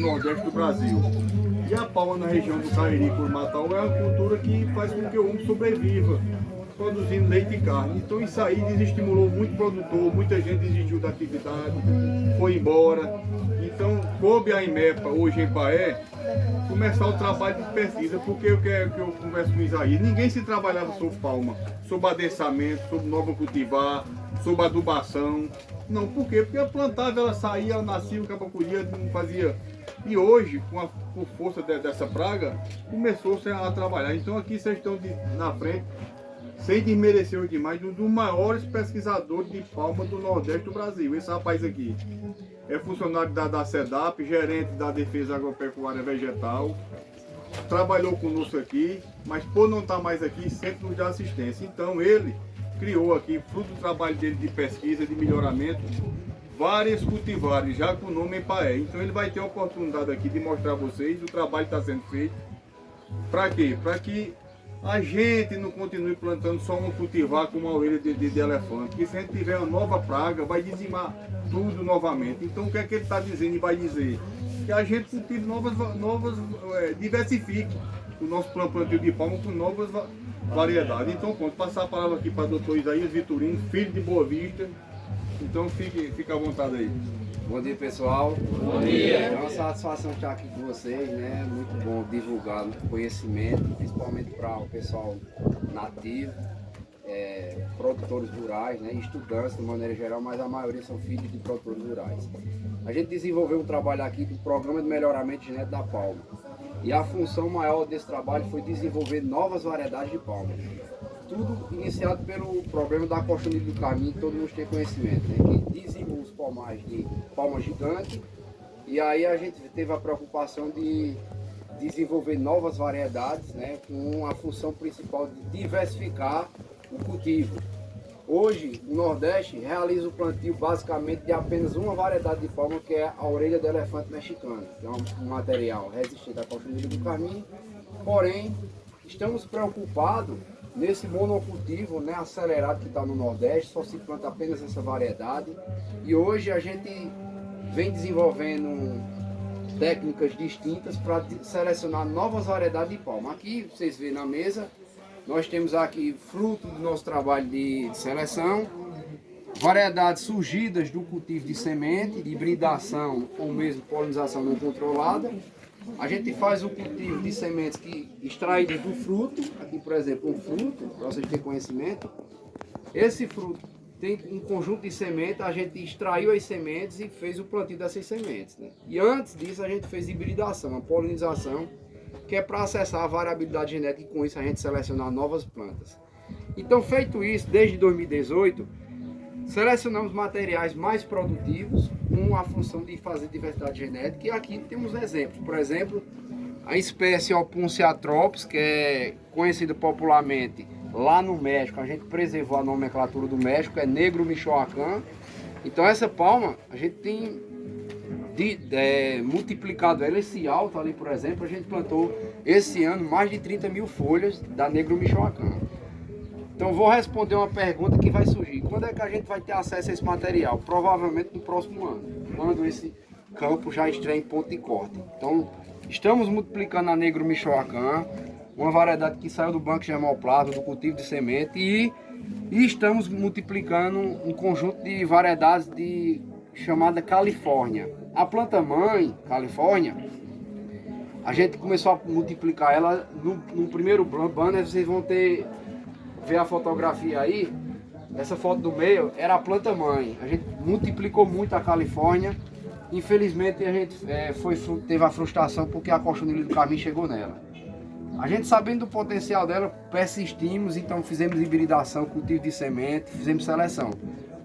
Nordeste do Brasil. E a palma na região do Cariri, Curumatau, é uma cultura que faz com que o homem sobreviva, produzindo leite e carne. Então isso aí desestimulou muito produtor, muita gente desistiu da atividade, foi embora. Então coube a IMEPA, hoje em Paé, começar o trabalho de pesquisa, porque eu converso com Isaías, ninguém se trabalhava sobre palma, sobre adensamento, sobre nova cultivar, sobre adubação. Não, por quê? Porque eu plantava, ela saía, ela nascia, o cabacuria, não fazia. E hoje, por força dessa praga, começou-se a trabalhar. Então aqui vocês estão na frente, sem desmerecer demais, um dos maiores pesquisadores de palma do Nordeste do Brasil. Esse rapaz aqui é funcionário da SEDAP, gerente da Defesa Agropecuária Vegetal, trabalhou conosco aqui, mas por não estar mais aqui, sempre nos dá assistência. Então ele criou aqui, fruto do trabalho dele de pesquisa, de melhoramento, várias cultivares, já com o nome Empaé. Então ele vai ter a oportunidade aqui de mostrar a vocês o trabalho que está sendo feito. Para quê? Para que a gente não continue plantando só uma cultivar com uma orelha de elefante. Porque se a gente tiver uma nova praga, vai dizimar tudo novamente. Então o que é que ele está dizendo e vai dizer? Que a gente cultive diversifique o nosso plantio de palma com novas variedades. Então pronto, passar a palavra aqui para o doutor Isaías Vitorino, filho de Boa Vista. Então fique à vontade aí. Bom dia, pessoal. Bom dia. É uma satisfação estar aqui com vocês, né? Muito bom divulgar conhecimento, principalmente para o pessoal nativo, produtores rurais, né? Estudantes de maneira geral, mas a maioria são filhos de produtores rurais. A gente desenvolveu um trabalho aqui do Programa de Melhoramento Genético da Palma. E a função maior desse trabalho foi desenvolver novas variedades de palma. Tudo iniciado pelo problema da cochonilha do caminho, que todo mundo tem conhecimento, né? Que dizimou os palmares de palma gigante. E aí a gente teve a preocupação de desenvolver novas variedades, né? Com a função principal de diversificar o cultivo. Hoje, o Nordeste realiza o plantio basicamente de apenas uma variedade de palma, que é a orelha do elefante mexicano, que é um material resistente à cochonilha do carmim. Porém, estamos preocupados nesse monocultivo, né, acelerado que está no Nordeste, só se planta apenas essa variedade. E hoje a gente vem desenvolvendo técnicas distintas para selecionar novas variedades de palma. Aqui, vocês veem na mesa, nós temos aqui fruto do nosso trabalho de seleção, variedades surgidas do cultivo de semente, de hibridação ou mesmo polinização não controlada. A gente faz o cultivo de sementes extraídas do fruto. Aqui, por exemplo, um fruto, para vocês terem conhecimento. Esse fruto tem um conjunto de sementes, a gente extraiu as sementes e fez o plantio dessas sementes, né? E antes disso a gente fez hibridação, a polinização, que é para acessar a variabilidade genética e com isso a gente selecionar novas plantas. Então, feito isso, desde 2018, selecionamos materiais mais produtivos com a função de fazer diversidade genética. E aqui temos exemplos. Por exemplo, a espécie Opuncia atropis, que é conhecida popularmente lá no México. A gente preservou a nomenclatura do México, é Negro Michoacán. Então essa palma, a gente tem multiplicado ela, esse alto ali, por exemplo, a gente plantou esse ano mais de 30 mil folhas da Negro Michoacán. Então vou responder uma pergunta que vai surgir. Quando é que a gente vai ter acesso a esse material? Provavelmente no próximo ano, quando esse campo já estiver em ponto de corte. Então estamos multiplicando a Negro Michoacán, uma variedade que saiu do banco germoplasma, do cultivo de semente, e estamos multiplicando um conjunto de variedades chamada Califórnia. A planta mãe, Califórnia, a gente começou a multiplicar ela no primeiro banner. Vocês vão ver a fotografia aí. Essa foto do meio era a planta mãe. A gente multiplicou muito a Califórnia. Infelizmente a gente teve a frustração porque a cochonilha do carmim chegou nela. A gente, sabendo do potencial dela, persistimos, então fizemos hibridação, cultivo de semente, fizemos seleção.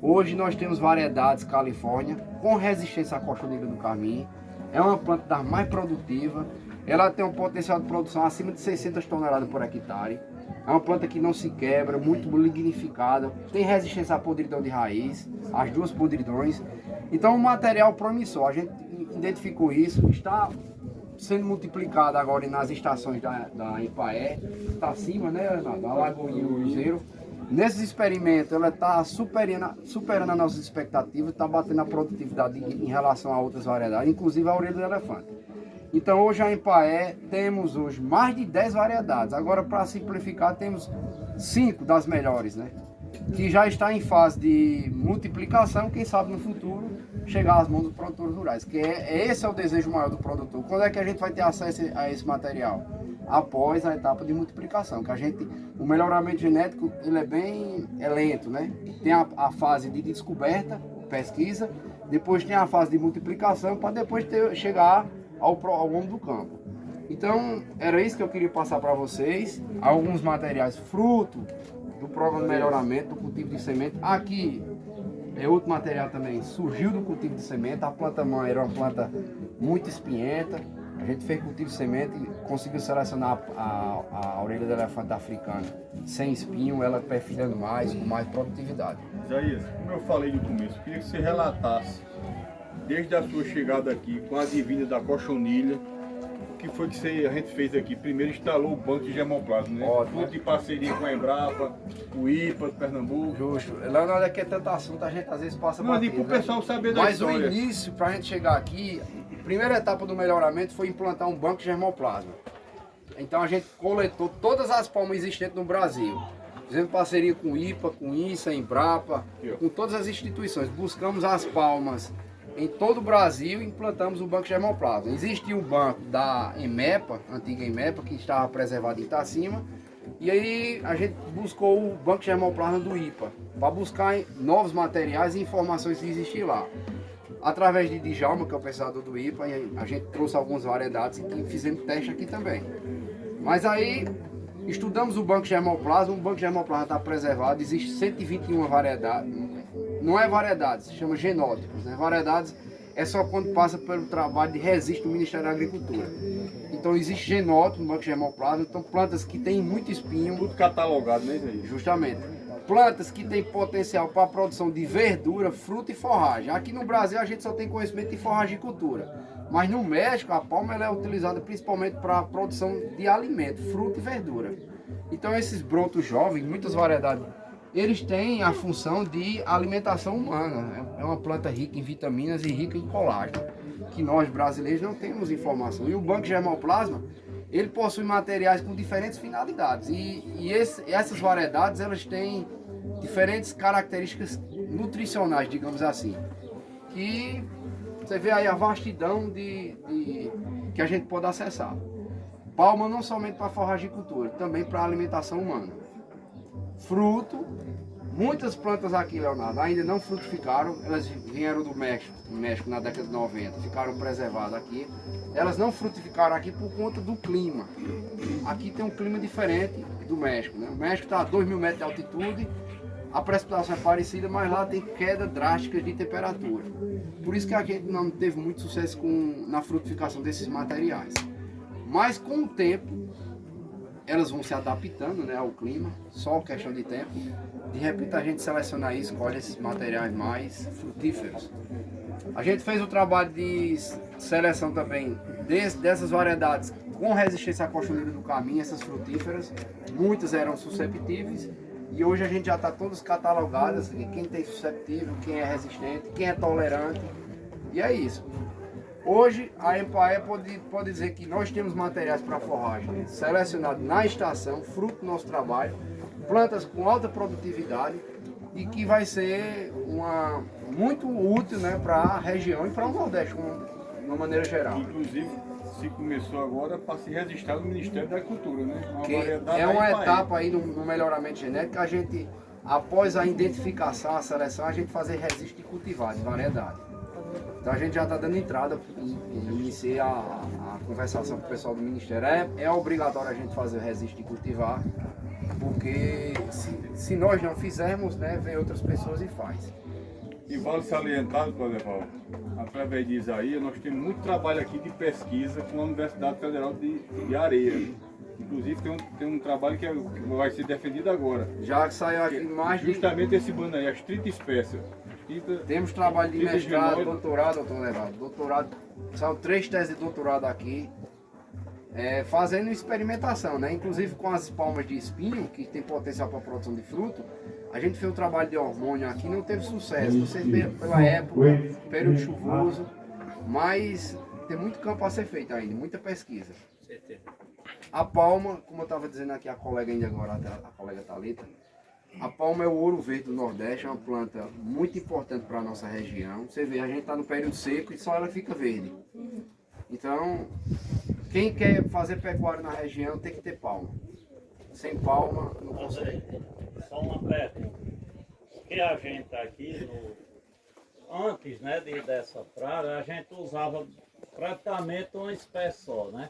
Hoje nós temos variedades Califórnia com resistência à cochonilha do carmim. É uma planta das mais produtivas. Ela tem um potencial de produção acima de 600 toneladas por hectare. É uma planta que não se quebra, muito lignificada, tem resistência à podridão de raiz, as duas podridões. Então um material promissor, a gente identificou isso, está sendo multiplicado agora nas estações da Empaé, está acima, né, da Lagoinha e o Cruzeiro. Nesses experimentos, ela está superando as nossas expectativas, está batendo a produtividade em relação a outras variedades, inclusive a orelha do elefante. Então hoje a Empaé temos hoje mais de 10 variedades. Agora, para simplificar, temos 5 das melhores, né? Que já está em fase de multiplicação, quem sabe no futuro chegar às mãos dos produtores rurais. Esse é o desejo maior do produtor. Quando é que a gente vai ter acesso a esse material? Após a etapa de multiplicação, o melhoramento genético ele é lento, né? Tem a fase de descoberta, pesquisa, depois tem a fase de multiplicação para depois chegar ao longo do campo. Então, era isso que eu queria passar para vocês. Alguns materiais fruto do programa de melhoramento, do cultivo de semente. Aqui é outro material também, surgiu do cultivo de semente. A planta mãe era uma planta muito espinhenta. A gente fez cultivo de semente e conseguiu selecionar a orelha do elefante africana sem espinho, ela perfilhando mais, com mais produtividade. Isaías, como eu falei no começo, queria que você relatasse, desde a sua chegada aqui, com a advinda da cochonilha, o que foi que a gente fez aqui? Primeiro instalou o banco de germoplasma, né? Ótimo, tudo de parceria com a Embrapa, o IPA do Pernambuco. Justo. Lá na hora que é tanto assunto, a gente às vezes passa Não, batido, para o pessoal saber da Mas história. o início, para a gente chegar aqui, a primeira etapa do melhoramento foi implantar um banco de germoplasma. Então a gente coletou todas as palmas existentes no Brasil. Fizemos parceria com o IPA, com o INSA, Embrapa, com todas as instituições. Buscamos as palmas em todo o Brasil e implantamos o banco de germoplasma. Existia um banco da EMEPA, antiga EMEPA, que estava preservado em Itacima. E aí a gente buscou o banco de germoplasma do IPA, para buscar novos materiais e informações que existiam lá. Através de Djalma, que é o pesquisador do IPA, a gente trouxe algumas variedades e fizemos teste aqui também. Mas aí estudamos o banco de germoplasma, o banco de germoplasma está preservado, existe 121 variedades, não é variedades, se chama genótipos, né? Variedades é só quando passa pelo trabalho de registro do Ministério da Agricultura. Então existe genótipo no banco de germoplasma, então plantas que têm muito espinho. Tudo catalogado, né, Isaías? Justamente. Plantas que têm potencial para a produção de verdura, fruta e forragem. Aqui no Brasil a gente só tem conhecimento de forragicultura. Mas no México a palma ela é utilizada principalmente para a produção de alimento, fruta e verdura. Então esses brotos jovens, muitas variedades, eles têm a função de alimentação humana. É uma planta rica em vitaminas e rica em colágeno, que nós brasileiros não temos informação. E o banco de germoplasma, ele possui materiais com diferentes finalidades. Essas variedades, elas têm diferentes características nutricionais, digamos assim. Que você vê aí a vastidão que a gente pode acessar. Palma não somente para forragicultura, também para alimentação humana. Fruto, muitas plantas aqui, Leonardo, ainda não frutificaram, elas vieram do México na década de 90, ficaram preservadas aqui. Elas não frutificaram aqui por conta do clima. Aqui tem um clima diferente do México, né? O México está a 2.000 metros de altitude, a precipitação é parecida, mas lá tem queda drástica de temperatura. Por isso que a gente não teve muito sucesso na frutificação desses materiais. Mas com o tempo, elas vão se adaptando, né, ao clima, só questão de tempo. De repente a gente seleciona isso, escolhe esses materiais mais frutíferos. A gente fez o trabalho de seleção também dessas variedades com resistência à cochonilha do caminho, essas frutíferas. Muitas eram susceptíveis e hoje a gente já está todos catalogados, quem tem susceptível, quem é resistente, quem é tolerante. E é isso. Hoje a Empaé pode dizer que nós temos materiais para forragem selecionados na estação, fruto do nosso trabalho, plantas com alta produtividade e que vai ser muito útil, né, para a região e para o Nordeste, de uma maneira geral. Inclusive, se começou agora para se registrar no Ministério da Agricultura, né? É uma etapa aí no melhoramento genético, a gente, após a identificação, a seleção, a gente fazer registro de cultivar, de variedade. Então a gente já está dando entrada e iniciar a conversação com o pessoal do Ministério. É obrigatório a gente fazer o registro de cultivar, porque se nós não fizermos, né, vem outras pessoas e faz. E vale salientar, Clodeval, através de Isaías, nós temos muito trabalho aqui de pesquisa com a Universidade Federal de Areia. Inclusive tem um trabalho que vai ser defendido agora. Já saiu aqui mais de... Justamente esse bando aí, as 30 espécies. Temos trabalho de mestrado, doutorado, doutorado. São 3 teses de doutorado aqui. fazendo experimentação, né? Inclusive com as palmas de espinho, que tem potencial para produção de fruto, a gente fez um trabalho de hormônio aqui, não teve sucesso, não sei pela época, período chuvoso, mas tem muito campo a ser feito ainda, muita pesquisa. A palma, como eu estava dizendo aqui a colega ainda agora, a colega Thalita, a palma é o ouro verde do Nordeste, é uma planta muito importante para a nossa região. Você vê, a gente está no período seco e só ela fica verde. Então, quem quer fazer pecuária na região tem que ter palma. Sem palma, não consegue. Só uma pergunta. Que a gente aqui, antes, né, dessa praga, a gente usava praticamente uma espécie só, né?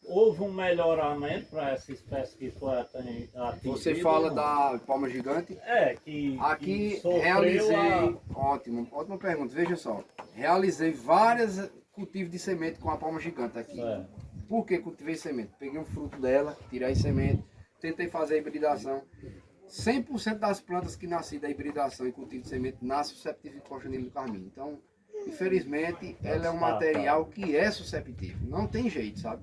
Houve um melhoramento para essa espécie que foi atingida. Você fala da palma gigante? Que aqui realizei, ótima pergunta, veja só. Realizei vários cultivos de semente com a palma gigante aqui. Por que cultivei semente? Peguei um fruto dela, tirei semente, tentei fazer a hibridação. 100% das plantas que nascem da hibridação e cultivo de semente nascem susceptíveis de cochonilha do carmim. Então, infelizmente, ela é um material que é susceptível. Não tem jeito, sabe?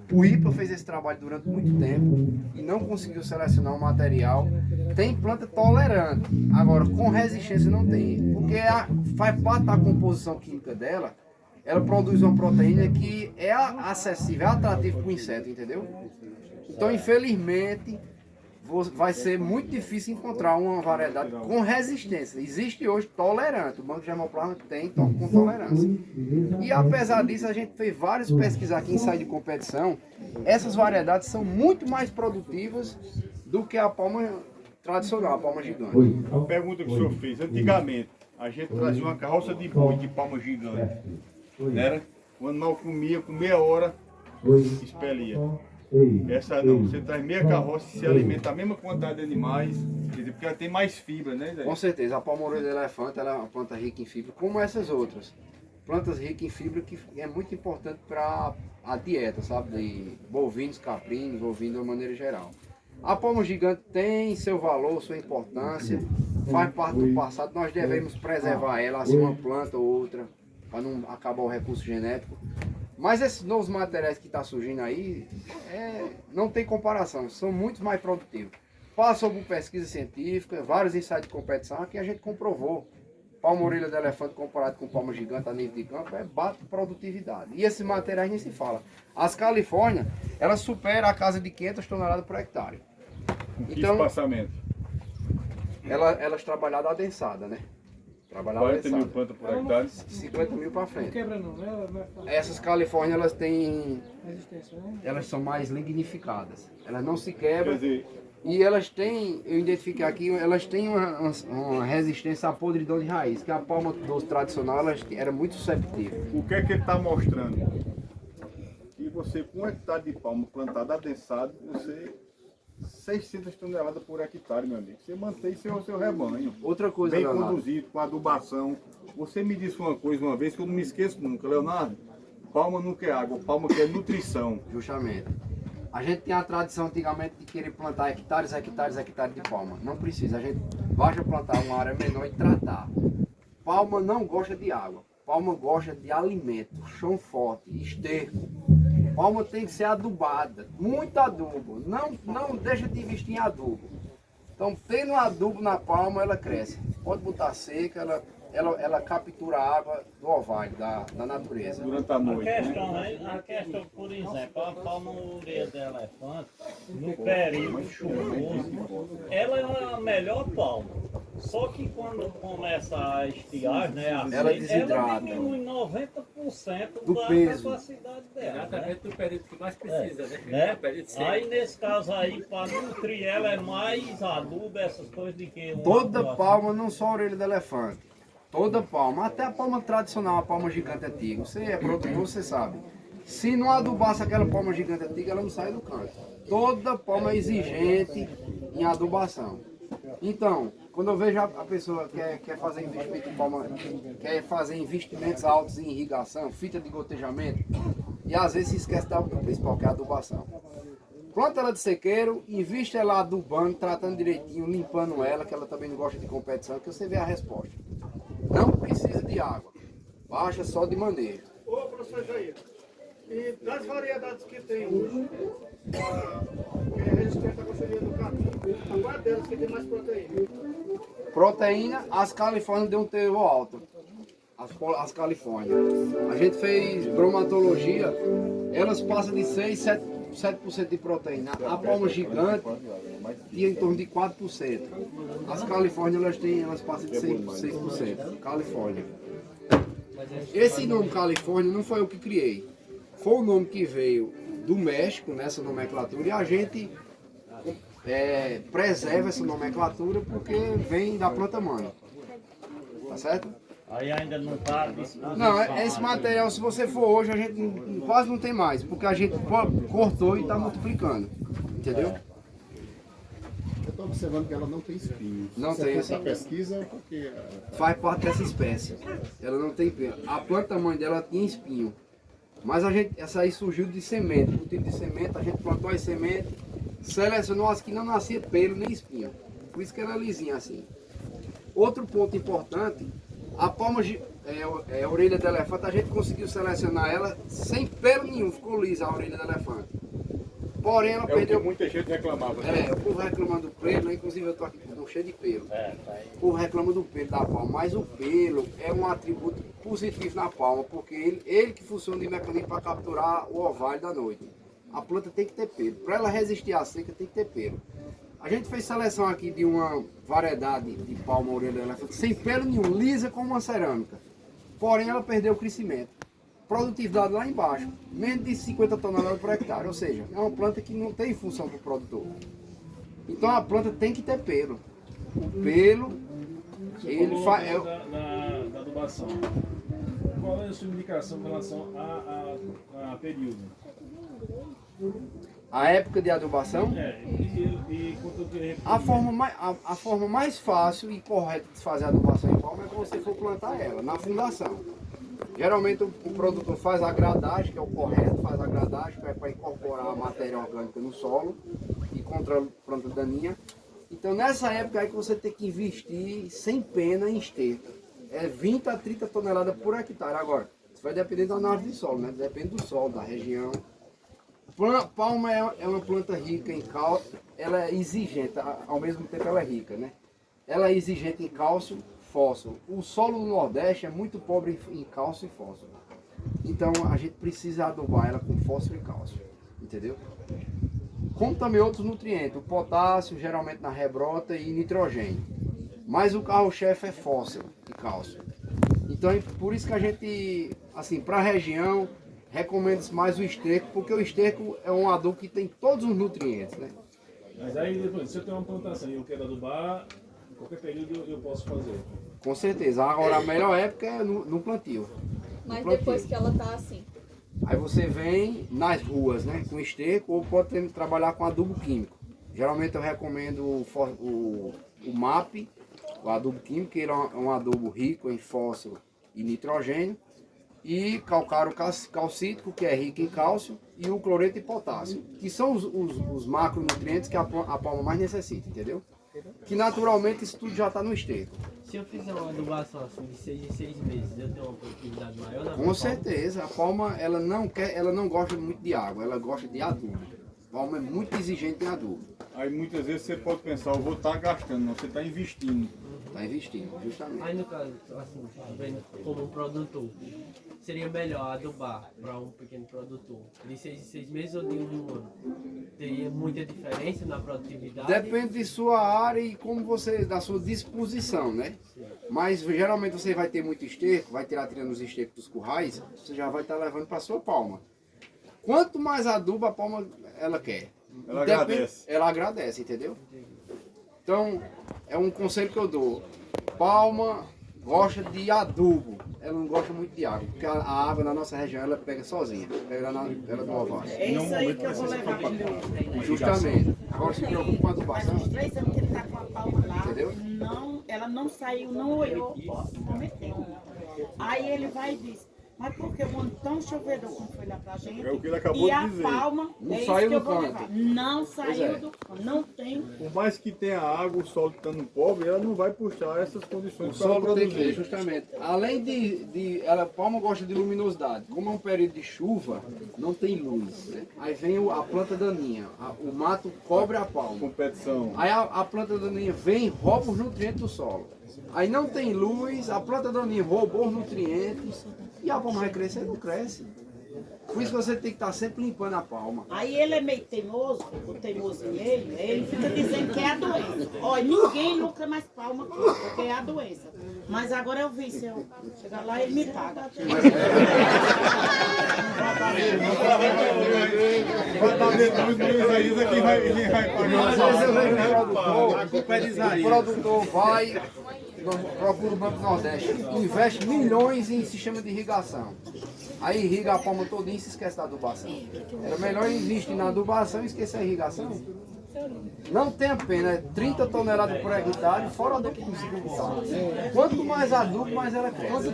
O IPA fez esse trabalho durante muito tempo e não conseguiu selecionar um material. Tem planta tolerante, agora com resistência não tem. Porque faz parte da composição química dela, ela produz uma proteína que é acessível, é atrativa para o inseto, entendeu? Então, infelizmente, vai ser muito difícil encontrar uma variedade com resistência. Existe hoje tolerante, o Banco Germoplasma tem com tolerância. E apesar disso, a gente fez várias pesquisas aqui em ensaio de competição. Essas variedades são muito mais produtivas do que a palma tradicional, a palma gigante. A pergunta que o senhor fez, antigamente, a gente trazia uma carroça de boi de palma gigante, né? O animal comia, com meia hora, expelia. Essa não, você traz meia carroça e se alimenta a mesma quantidade de animais, quer dizer, porque ela tem mais fibra, né, Zé? Com certeza, a palma-orelha do elefante ela é uma planta rica em fibra, como essas outras. Plantas ricas em fibra que é muito importante para a dieta, sabe? De bovinos, caprinos, ovinos de uma maneira geral. A palma gigante tem seu valor, sua importância, faz parte do passado, nós devemos preservar ela, assim uma planta ou outra, para não acabar o recurso genético. Mas esses novos materiais que estão surgindo aí, não tem comparação, são muito mais produtivos. Passou por pesquisa científica, vários ensaios de competição, aqui a gente comprovou. Palma-orelha de elefante comparado com palma gigante a nível de campo, bate produtividade. E esses materiais nem se fala. As Califórnia, elas superam a casa de 500 toneladas por hectare. Então, espaçamento? Elas trabalharam adensada, né? 40 mil plantas por hectare? 50 mil para frente. Não quebra não, né? Essas Califórnia, elas têm... Elas são mais lignificadas. Elas não se quebram. Quer dizer, e elas têm, eu identifiquei aqui, elas têm uma resistência à podridão de raiz, que a palma doce tradicional era muito susceptível. o que é que ele está mostrando? Que você, com um hectare de palma plantado adensado, você 600 toneladas por hectare, meu amigo. Você mantém seu rebanho. Outra coisa, bem Leonardo, conduzido, com adubação. Você me disse uma coisa uma vez que eu não me esqueço nunca, Leonardo. Palma não quer água, palma quer nutrição. justamente. A gente tem a tradição antigamente de querer plantar hectares de palma. Não precisa, a gente basta plantar uma área menor e tratar. Palma não gosta de água, palma gosta de alimento, chão forte, esterco. Palma tem que ser adubada, muito adubo, não deixa de investir em adubo. Então, tendo adubo na palma, ela cresce. Pode botar seca, ela captura a água do orvalho, da natureza. Durante a noite. A questão, por exemplo, a palma-orelha de elefante, no período chuvoso, ela é a melhor palma. Só que quando começa a estiar, né, ela desidrata. Ela diminui 90% do da peso. capacidade dela. Exatamente do período que mais precisa, né? Né? Período seco. Aí nesse caso aí, para nutrir ela é mais adubo, essas coisas de que... Toda palma, não só a orelha do elefante. Toda palma, até a palma tradicional, a palma gigante antiga. Você é produtor, você sabe. Se não adubasse aquela palma gigante antiga, ela não sai do canto. Toda palma é exigente em adubação. Então, quando eu vejo a pessoa que quer fazer investimento em palma, quer fazer investimentos altos em irrigação, fita de gotejamento, e às vezes se esquece do principal, que é a adubação. Planta ela de sequeiro, investe ela adubando, tratando direitinho, limpando ela, que ela também não gosta de competição, que você vê a resposta. Não precisa de água, baixa só de manejo. Ô, professor Jair, E das variedades que tem hoje, que é resistente à coxaria do capim, qual é delas que tem mais proteína? Proteína, as Califórnias deu um teor alto. As Califórnias. A gente fez bromatologia, elas passam de 6, 7% de proteína. A palma gigante tinha em torno de 4%. As Califórnias elas passam de 6%. Califórnia. Esse nome Califórnia não foi eu que criei. Foi o nome que veio do México nessa nomenclatura e a gente preserva essa nomenclatura porque vem da planta mãe. Tá certo? Aí ainda não está à disposição. Não, esse material, se você for hoje, a gente quase não tem mais, porque a gente cortou e está multiplicando. Entendeu? Eu estou observando que ela não tem espinhos. Não Você tem, fez essa assim. pesquisa porque Faz parte dessa espécie. Ela não tem pelo. A planta mãe dela tinha espinho. Mas essa aí surgiu de semente. O tipo de semente, a gente plantou as sementes, selecionou as que não nascia pelo nem espinho. Por isso que ela é lisinha assim. Outro ponto importante, a palma, a orelha do elefante, a gente conseguiu selecionar ela sem pelo nenhum, ficou lisa a orelha do elefante. Porém ela É o que perdeu. muita gente reclamava. Né? O povo reclamando do pelo, inclusive eu tô aqui com cheio de pelo. Tá aí. O povo reclama do pelo da palma, mas o pelo é um atributo positivo na palma, porque ele que funciona de mecanismo para capturar o orvalho da noite. A planta tem que ter pelo. Para ela resistir à seca, tem que ter pelo. A gente fez seleção aqui de uma variedade de palma orelha do elefante sem pelo nenhum, lisa como uma cerâmica. Porém, ela perdeu o crescimento. Produtividade lá embaixo, menos de 50 toneladas por hectare. Ou seja, é uma planta que não tem função para o produtor. Então a planta tem que ter pelo. O pelo, ele faz. Da adubação. Qual é a sua indicação em relação a período? A época de adubação, E quanto que a forma mais fácil e correta de fazer a adubação em palma é quando você for plantar ela, na fundação. Geralmente o produtor faz a gradagem, que é o correto, faz a gradagem, que é para incorporar a matéria orgânica no solo e contra a planta daninha. Então nessa época aí que você tem que investir sem pena em esterco. É 20 a 30 toneladas por hectare. Agora, isso vai depender da análise de solo, né? Depende do solo, da região. Palma é uma planta rica em cálcio, ela é exigente, ao mesmo tempo ela é rica, né? Ela é exigente em cálcio, fósforo. O solo do Nordeste é muito pobre em cálcio e fósforo. Então a gente precisa adubar ela com fósforo e cálcio, entendeu? Como também outros nutrientes, o potássio, geralmente na rebrota, e nitrogênio. Mas o carro-chefe é fósforo e cálcio. Então é por isso que a gente, assim, para a região, recomenda mais o esterco, porque o esterco é um adubo que tem todos os nutrientes, né? Mas aí depois, se eu tenho uma plantação e eu quero adubar, em qualquer período eu posso fazer. Com certeza. Agora a melhor época é no plantio. Mas plantio. depois que ela tá assim. Aí você vem nas ruas, né, com esterco, ou pode trabalhar com adubo químico. Geralmente eu recomendo o MAP, o adubo químico, que ele é um adubo rico em fósforo e nitrogênio, e calcário calcítico, que é rico em cálcio, e o cloreto de potássio, que são os macronutrientes que a palma mais necessita, entendeu? Que naturalmente isso tudo já está no esterco. Se eu fizer uma adubação assim de 6 em 6 meses, eu tenho uma produtividade maior na Com certeza, a palma ela não gosta muito de água, ela gosta de adubo. A palma é muito exigente em adubo. Aí muitas vezes você pode pensar, eu vou estar gastando, não, você está investindo. Está investindo, justamente. Aí no caso, assim, vendo como um produtor, seria melhor adubar para um pequeno produtor de 6 em 6 meses ou de 1 ano? Teria muita diferença na produtividade? Depende de sua área e como você, da sua disposição, né? Mas geralmente você vai ter muito esterco, vai tirar tirando os estercos dos currais, você já vai estar levando para sua palma. Quanto mais adubo a palma ela quer. Ela agradece. Ela agradece, entendeu? Então, é um conselho que eu dou. Palma gosta de adubo, ela não gosta muito de água, porque a água na nossa região ela pega sozinha, pega ela do orvalho. É isso aí que eu vou levar pro meu. Justamente. Agora se preocupa com a Faz adubação, uns 3 anos que ele tá com a palma lá. Entendeu? Não, ela não saiu, não olhou, ó, prometeu. Aí ele vai e diz, Mas porque o ano tão chovedor como foi lá pra gente. É o que ele acabou e a de dizer. palma, Não é isso saiu que eu do vou canto. levar. Não saiu é. do canto. Não tem. Por mais que tenha água, o solo estando pobre, ela não vai puxar essas condições O para ela solo tem que, produzir. justamente, além a palma gosta de luminosidade. Como é um período de chuva, não tem luz, né? Aí vem a planta daninha, o mato cobre a palma. Competição. Aí a planta daninha vem e rouba os nutrientes do solo. Aí não tem luz, a planta daninha roubou os nutrientes e a palma vai crescer e não cresce. Por isso que você tem que estar sempre limpando a palma. Aí ele é meio teimoso, o teimoso ele fica dizendo que é a doença. Olha, ninguém lucra mais palma aqui, porque é a doença. Mas agora eu vi, se eu chegar lá, ele me paga. Vai dar medo do Isaías aqui, quem vai pagar. Às vezes eu vejo o produtor vai, procura o Banco do Nordeste, investe milhões em sistema de irrigação. Aí irriga a palma todinha e se esquece da adubação. Era melhor investir na adubação e esquecer a irrigação. Não tem a pena, é 30 toneladas por hectare, fora o adubo que precisa botar. Quanto mais adubo, mais ela cresce.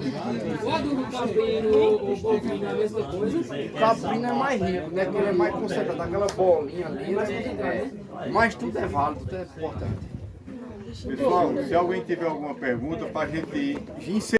O adubo caprino, o bovino é a mesma coisa. O caprino é mais rico, né? Porque ele é mais concentrado, aquela bolinha ali, né? Mas tudo é válido, tudo é importante. Pessoal, se alguém tiver alguma pergunta, para a gente encerrar.